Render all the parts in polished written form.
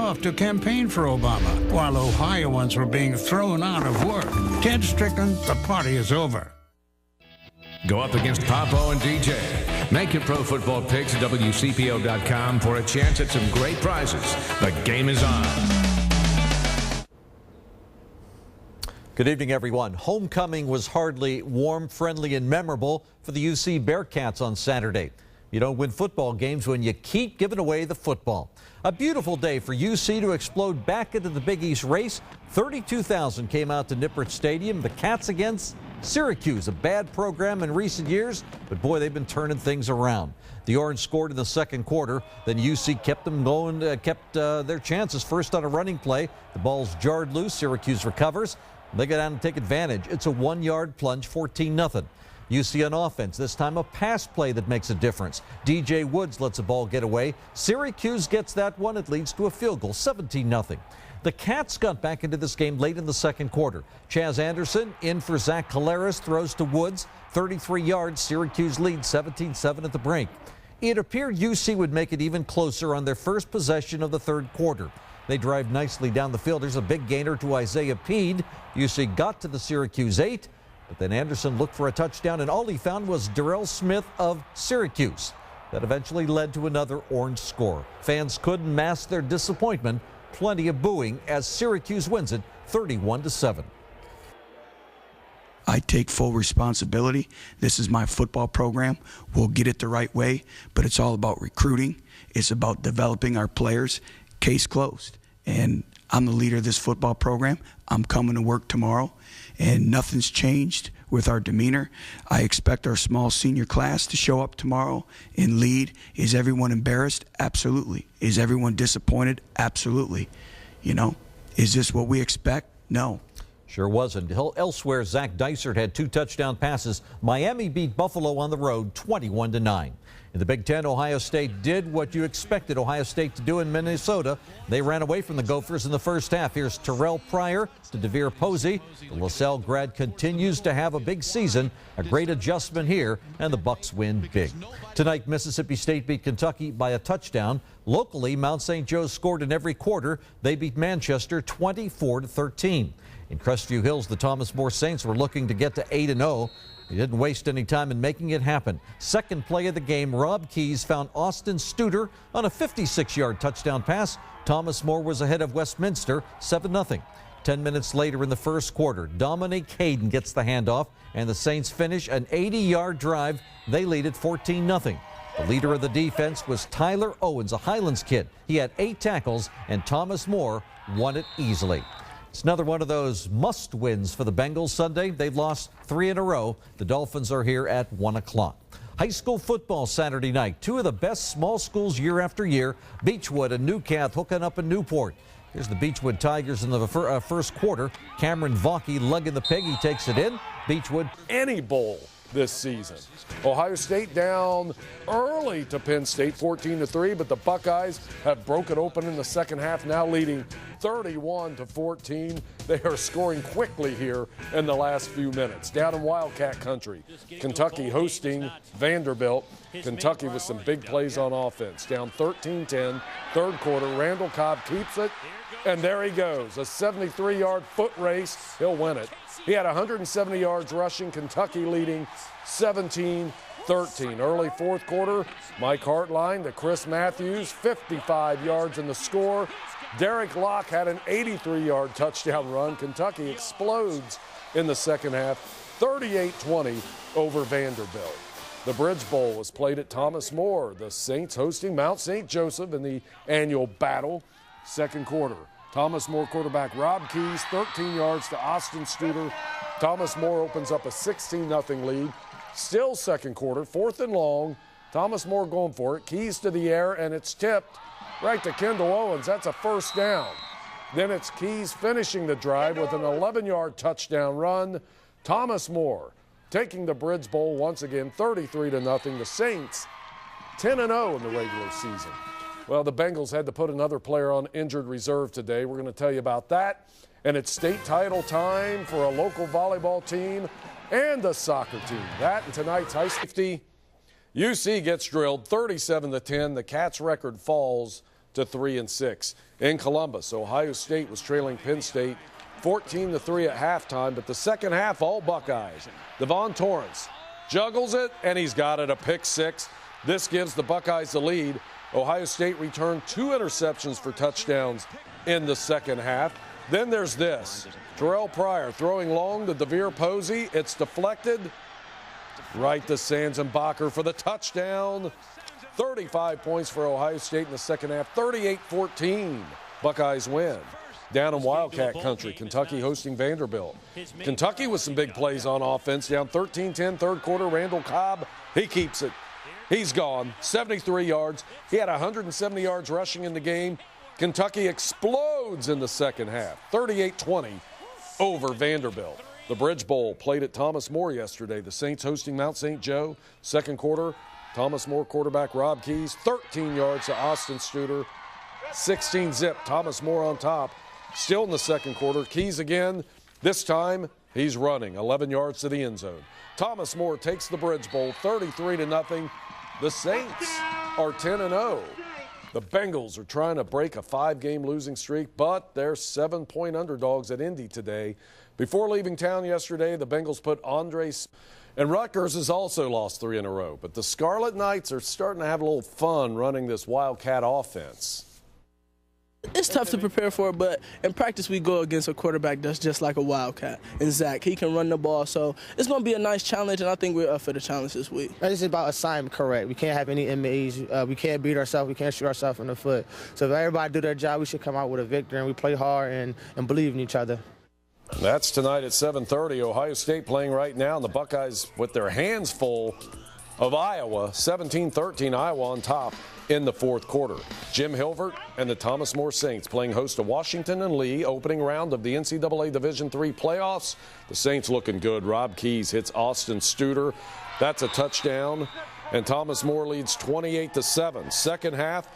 off to campaign for Obama, while Ohioans were being thrown out of work. Ted Strickland, the party is over. Go up against Popo and DJ. Make your pro football picks at WCPO.com for a chance at some great prizes. The game is on. Good evening, everyone. Homecoming was hardly warm, friendly, and memorable for the UC Bearcats on Saturday. You don't win football games when you keep giving away the football. A beautiful day for UC to explode back into the Big East race. 32,000 came out to Nippert Stadium. The Cats against Syracuse, a bad program in recent years, but boy, they've been turning things around. The Orange scored in the second quarter, then UC kept them going, kept their chances. First on a running play, the ball's jarred loose. Syracuse recovers. They go down and take advantage. It's a 1-yard plunge, 14-0. UC on offense, this time a pass play that makes a difference. DJ Woods lets the ball get away. Syracuse gets that one. It leads to a field goal, 17-0. The Cats got back into this game late in the second quarter. Chaz Anderson in for Zach Collaris, throws to Woods, 33 yards. Syracuse leads 17-7 at the break. It appeared UC would make it even closer on their first possession of the third quarter. They drive nicely down the field. There's a big gainer to Isaiah Peed. UC got to the Syracuse 8. But then Anderson looked for a touchdown, and all he found was Darrell Smith of Syracuse. That eventually led to another Orange score. Fans couldn't mask their disappointment. Plenty of booing as Syracuse wins it 31-7. I take full responsibility. This is my football program. We'll get it the right way, but it's all about recruiting. It's about developing our players. Case closed. And I'm the leader of this football program. I'm coming to work tomorrow, and nothing's changed with our demeanor. I expect our small senior class to show up tomorrow and lead. Is everyone embarrassed? Absolutely. Is everyone disappointed? Absolutely. You know, is this what we expect? No. Sure wasn't. Elsewhere, Zach Dysert had 2 touchdown passes. Miami beat Buffalo on the road 21-9. In the Big Ten, Ohio State did what you expected Ohio State to do in Minnesota. They ran away from the Gophers in the first half. Here's Terrell Pryor to DeVere Posey. The LaSalle grad continues to have a big season. A great adjustment here, and the Bucks win big. Tonight, Mississippi State beat Kentucky by a touchdown. Locally, Mount St. Joe scored in every quarter. They beat Manchester 24-13. In Crestview Hills, the Thomas More Saints were looking to get to 8-0. He didn't waste any time in making it happen. Second play of the game, Rob Keyes found Austin Studer on a 56-yard touchdown pass. Thomas More was ahead of Westminster 7-0. 10 minutes later in the first quarter, Dominic Hayden gets the handoff, and the Saints finish an 80-yard drive. They lead it 14-0. The leader of the defense was Tyler Owens, a Highlands kid. He had 8 tackles, and Thomas More won it easily. It's another one of those must-wins for the Bengals Sunday. They've lost 3 in a row. The Dolphins are here at 1 o'clock. High school football Saturday night. 2 of the best small schools year after year. Beechwood and Newcath hooking up in Newport. Here's the Beechwood Tigers in the first quarter. Cameron Vaughey lugging the pig. He takes it in. Beechwood. Any bowl this season. Ohio State down early to Penn State 14-3, but the Buckeyes have broken open in the second half, now leading 31-14. They are scoring quickly here in the last few minutes. Down in Wildcat country, Kentucky hosting Vanderbilt. Kentucky with some big plays on offense. Down 13-10, third quarter. Randall Cobb keeps it, and there he goes. A 73-yard foot race. He'll win it. He had 170 yards rushing. Kentucky leading 17-13. Early fourth quarter, Mike Hartline to Chris Matthews, 55 yards in the score. Derek Locke had an 83-yard touchdown run. Kentucky explodes in the second half, 38-20 over Vanderbilt. The Bridge Bowl was played at Thomas More. The Saints hosting Mount St. Joseph in the annual battle. Second quarter, Thomas More quarterback Rob Keyes, 13 yards to Austin Studer. Thomas More opens up a 16-0 lead. Still second quarter, 4th and long. Thomas More going for it. Keyes to the air, and it's tipped right to Kendall Owens. That's a first down. Then it's Keyes finishing the drive with an 11-yard touchdown run. Thomas More taking the Bridge Bowl once again, 33-0. The Saints 10-0 in the regular season. Well, the Bengals had to put another player on injured reserve today. We're going to tell you about that. And it's state title time for a local volleyball team and a soccer team. That and tonight's high safety. UC gets drilled 37-10. The Cats' record falls to 3-6. In Columbus, Ohio State was trailing Penn State 14-3 at halftime, but the second half, all Buckeyes. Devon Torrance juggles it, and he's got it, a pick six. This gives the Buckeyes the lead. Ohio State returned 2 interceptions for touchdowns in the second half. Then there's this. Terrell Pryor throwing long to DeVere Posey. It's deflected. Right to Sanzenbacher for the touchdown. 35 points for Ohio State in the second half. 38-14. Buckeyes win. Down in Wildcat country, Kentucky hosting Vanderbilt. Kentucky with some big plays on offense. Down 13-10 third quarter. Randall Cobb, he keeps it. He's gone. 73 yards. He had 170 yards rushing in the game. Kentucky explodes in the second half. 38-20 over Vanderbilt. The Bridge Bowl played at Thomas More yesterday. The Saints hosting Mount St. Joe. Second quarter, Thomas More quarterback Rob Keyes, 13 yards to Austin Studer. 16 zip. Thomas More on top. Still in the second quarter. Keyes again. This time, he's running. 11 yards to the end zone. Thomas More takes the Bridge Bowl 33-0. The Saints are 10-0. The Bengals are trying to break a 5-game losing streak, but they're 7-point underdogs at Indy today. Before leaving town yesterday, the Bengals put Andres, and Rutgers has also lost 3 in a row. But the Scarlet Knights are starting to have a little fun running this Wildcat offense. It's tough to prepare for, but in practice we go against a quarterback that's just like a Wildcat. And Zach, he can run the ball, so it's going to be a nice challenge, and I think we're up for the challenge this week. It's about assignment correct. We can't have any MAs. We can't beat ourselves. We can't shoot ourselves in the foot. So if everybody do their job, we should come out with a victory, and we play hard and believe in each other. That's tonight at 7:30. Ohio State playing right now, and the Buckeyes with their hands full of Iowa. 17-13, Iowa on top in the fourth quarter. Jim Hilvert and the Thomas More Saints playing host to Washington and Lee, opening round of the NCAA Division III playoffs. The Saints looking good. Rob Keyes hits Austin Studer. That's a touchdown, and Thomas More leads 28-7. Second half,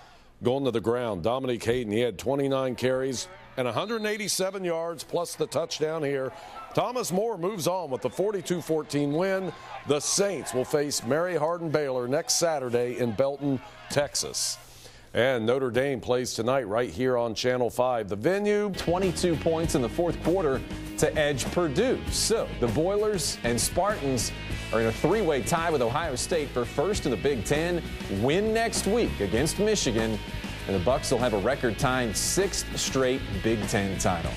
going to the ground. Dominique Hayden, he had 29 carries and 187 yards plus the touchdown here. Thomas More moves on with the 42-14 win. The Saints will face Mary Hardin-Baylor next Saturday in Belton, Texas. And Notre Dame plays tonight right here on Channel 5. The venue, 22 points in the fourth quarter to edge Purdue. So the Boilers and Spartans are in a 3-way tie with Ohio State for first in the Big Ten. Win next week against Michigan, and the Bucks will have a record-tying 6th straight Big Ten title.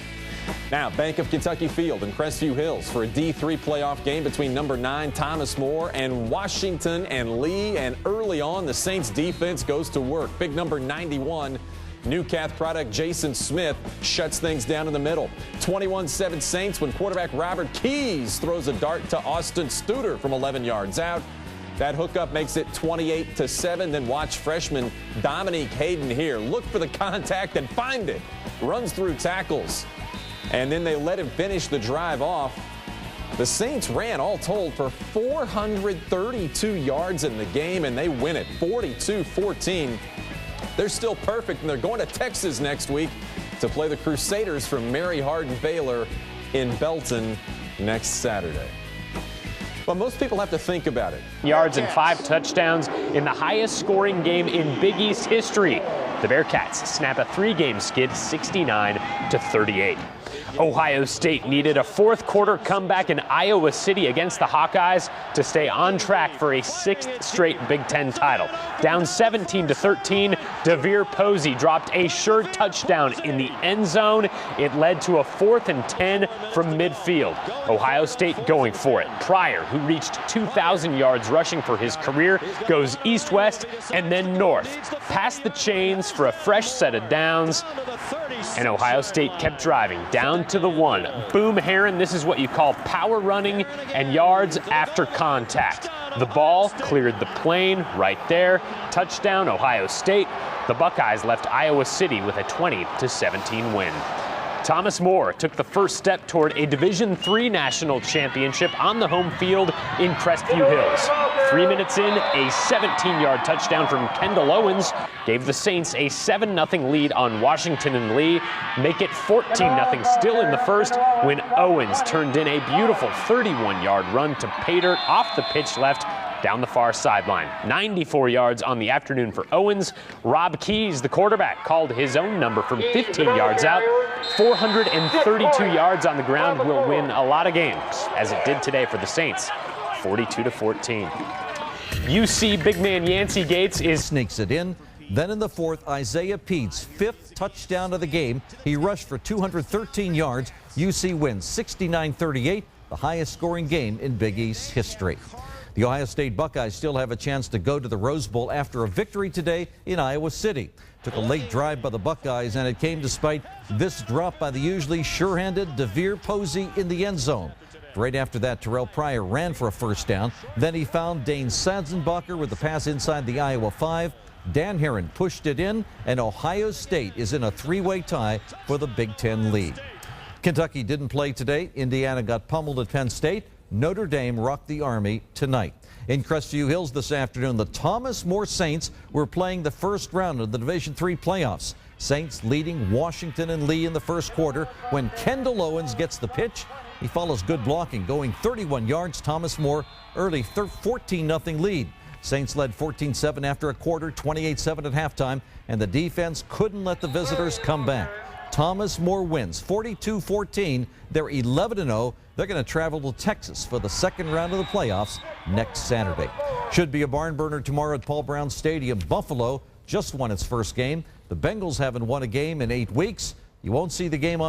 Now, Bank of Kentucky Field in Crestview Hills for a D3 playoff game between number 9 Thomas More and Washington and Lee. And early on, the Saints defense goes to work. Big number 91, Newcath product Jason Smith shuts things down in the middle. 21-7 Saints when quarterback Robert Keyes throws a dart to Austin Studer from 11 yards out. That hookup makes it 28-7. Then watch freshman Dominique Hayden here. Look for the contact and find it. Runs through tackles. And then they let him finish the drive off. The Saints ran, all told, for 432 yards in the game, and they win it 42-14. They're still perfect, and they're going to Texas next week to play the Crusaders from Mary Hardin-Baylor in Belton next Saturday. Well, most people have to think about it. Yards and 5 touchdowns in the highest scoring game in Big East history. The Bearcats snap a 3-game skid, 69-38. Ohio State needed a fourth quarter comeback in Iowa City against the Hawkeyes to stay on track for a 6th straight Big Ten title. Down 17-13, DeVere Posey dropped a sure touchdown in the end zone. It led to a 4th and 10 from midfield. Ohio State going for it. Pryor, who reached 2,000 yards rushing for his career, goes east-west and then north. Past the chains for a fresh set of downs. And Ohio State kept driving down to the 1. Boom Heron, this is what you call power running and yards after contact. The ball cleared the plane right there. Touchdown, Ohio State. The Buckeyes left Iowa City with a 20-17 win. Thomas More took the first step toward a Division III national championship on the home field in Crestview Hills. 3 minutes in, a 17-yard touchdown from Kendall Owens gave the Saints a 7-0 lead on Washington and Lee, make it 14-0 still in the first when Owens turned in a beautiful 31-yard run to pay dirt off the pitch left down the far sideline. 94 yards on the afternoon for Owens. Rob Keys, the quarterback, called his own number from 15 yards out. 432 yards on the ground will win a lot of games, as it did today for the Saints, 42-14. UC big man Yancey Gates sneaks it in. Then in the fourth, Isaiah Pete's fifth touchdown of the game. He rushed for 213 yards. UC wins 69-38, the highest scoring game in Big East history. The Ohio State Buckeyes still have a chance to go to the Rose Bowl after a victory today in Iowa City. Took a late drive by the Buckeyes, and it came despite this drop by the usually sure-handed DeVere Posey in the end zone. Right after that, Terrell Pryor ran for a first down. Then he found Dane Sanzenbacher with the pass inside the Iowa 5. Dan Herron pushed it in, and Ohio State is in a three-way tie for the Big Ten lead. Kentucky didn't play today. Indiana got pummeled at Penn State. Notre Dame rocked the Army tonight. In Crestview Hills this afternoon, the Thomas More Saints were playing the first round of the Division III playoffs. Saints leading Washington and Lee in the first quarter when Kendall Owens gets the pitch. He follows good blocking, going 31 yards. Thomas More early 14-0 lead. Saints led 14-7 after a quarter, 28-7 at halftime, and the defense couldn't let the visitors come back. Thomas More wins 42-14. They're 11-0. They're going to travel to Texas for the second round of the playoffs next Saturday. Should be a barn burner tomorrow at Paul Brown Stadium. Buffalo just won its first game. The Bengals haven't won a game in 8 weeks. You won't see the game on